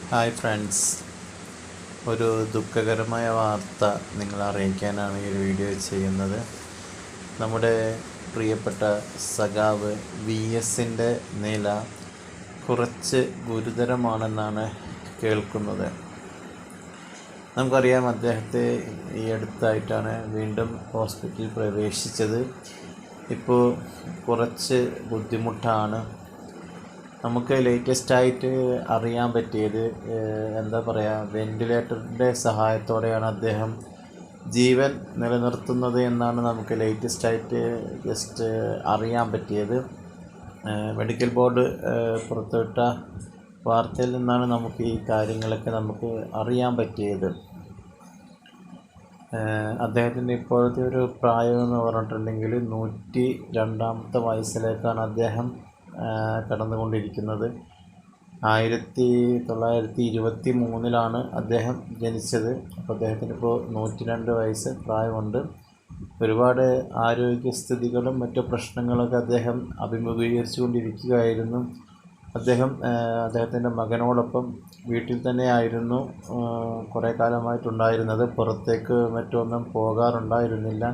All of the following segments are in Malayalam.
ഹായ് ഫ്രണ്ട്സ്, ഒരു ദുഃഖകരമായ വാർത്ത നിങ്ങളെ അറിയിക്കാനാണ് ഈ വീഡിയോ ചെയ്യുന്നത്. നമ്മുടെ പ്രിയപ്പെട്ട സഖാവ് VSൻ്റെ നില കുറച്ച് ഗുരുതരമാണെന്നാണ് കേൾക്കുന്നത്. നമുക്കറിയാം, അദ്ദേഹത്തെ ഈ അടുത്തായിട്ടാണ് വീണ്ടും ഹോസ്പിറ്റലിൽ പ്രവേശിച്ചത്. ഇപ്പോൾ കുറച്ച് ബുദ്ധിമുട്ടാണ്. നമുക്ക് ലേറ്റസ്റ്റായിട്ട് അറിയാൻ പറ്റിയത് വെൻറ്റിലേറ്ററിൻ്റെ സഹായത്തോടെയാണ് അദ്ദേഹം ജീവൻ നിലനിർത്തുന്നത് എന്നാണ് നമുക്ക് ലേറ്റസ്റ്റായിട്ട് ജസ്റ്റ് അറിയാൻ പറ്റിയത്. മെഡിക്കൽ ബോർഡ് പുറത്തുവിട്ട വാർത്തയിൽ നിന്നാണ് നമുക്ക് ഈ കാര്യങ്ങളൊക്കെ നമുക്ക് അറിയാൻ പറ്റിയത്. അദ്ദേഹത്തിൻ്റെ ഇപ്പോഴത്തെ ഒരു പ്രായം എന്ന് പറഞ്ഞിട്ടുണ്ടെങ്കിൽ 102ാമത്തെ വയസ്സിലേക്കാണ് അദ്ദേഹം കടന്നുകൊണ്ടിരിക്കുന്നത്. 1923 അദ്ദേഹം ജനിച്ചത്. അപ്പോൾ അദ്ദേഹത്തിന് ഇപ്പോൾ 102 വയസ്സ് പ്രായമുണ്ട്. ഒരുപാട് ആരോഗ്യസ്ഥിതികളും മറ്റു പ്രശ്നങ്ങളൊക്കെ അദ്ദേഹം അഭിമുഖീകരിച്ചു കൊണ്ടിരിക്കുകയായിരുന്നു. അദ്ദേഹത്തിൻ്റെ മകനോടൊപ്പം വീട്ടിൽ തന്നെയായിരുന്നു കുറേ കാലമായിട്ടുണ്ടായിരുന്നത്. പുറത്തേക്ക് മറ്റൊന്നും പോകാറുണ്ടായിരുന്നില്ല.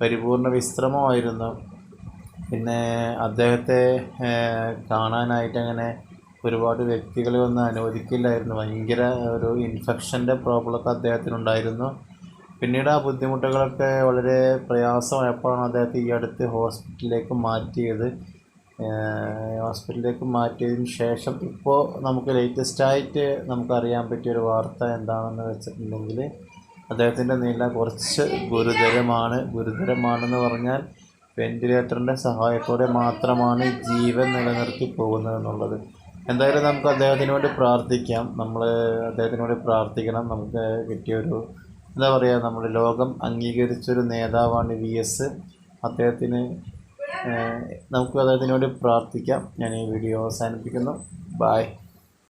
പരിപൂർണ വിശ്രമമായിരുന്നു. പിന്നെ അദ്ദേഹത്തെ കാണാനായിട്ട് അങ്ങനെ ഒരുപാട് വ്യക്തികളെ ഒന്നും അനുവദിക്കില്ലായിരുന്നു. ഭയങ്കര ഒരു ഇൻഫെക്ഷൻ്റെ പ്രോബ്ലമൊക്കെ അദ്ദേഹത്തിനുണ്ടായിരുന്നു. പിന്നീട് ആ ബുദ്ധിമുട്ടുകളൊക്കെ വളരെ പ്രയാസമായപ്പോഴാണ് അദ്ദേഹത്തെ ഈ അടുത്ത് ഹോസ്പിറ്റലിലേക്ക് മാറ്റിയതിന് ശേഷം ഇപ്പോൾ നമുക്ക് ലേറ്റസ്റ്റായിട്ട് നമുക്കറിയാൻ പറ്റിയൊരു വാർത്ത എന്താണെന്ന് വെച്ചിട്ടുണ്ടെങ്കിൽ അദ്ദേഹത്തിൻ്റെ നില കുറച്ച് ഗുരുതരമാണെന്ന് പറഞ്ഞാൽ വെൻറ്റിലേറ്ററിൻ്റെ സഹായത്തോടെ മാത്രമാണ് ജീവൻ നിലനിർത്തി പോകുന്നതെന്നുള്ളത്. എന്തായാലും നമുക്ക് അദ്ദേഹത്തിന് വേണ്ടി പ്രാർത്ഥിക്കാം. അദ്ദേഹത്തിന് വേണ്ടി പ്രാർത്ഥിക്കണം. നമുക്ക് കിട്ടിയൊരു നമ്മുടെ ലോകം അംഗീകരിച്ചൊരു നേതാവാണ് VS. നമുക്ക് അദ്ദേഹത്തിന് വേണ്ടി പ്രാർത്ഥിക്കാം. ഞാൻ ഈ വീഡിയോ അവസാനിപ്പിക്കുന്നു. ബൈ.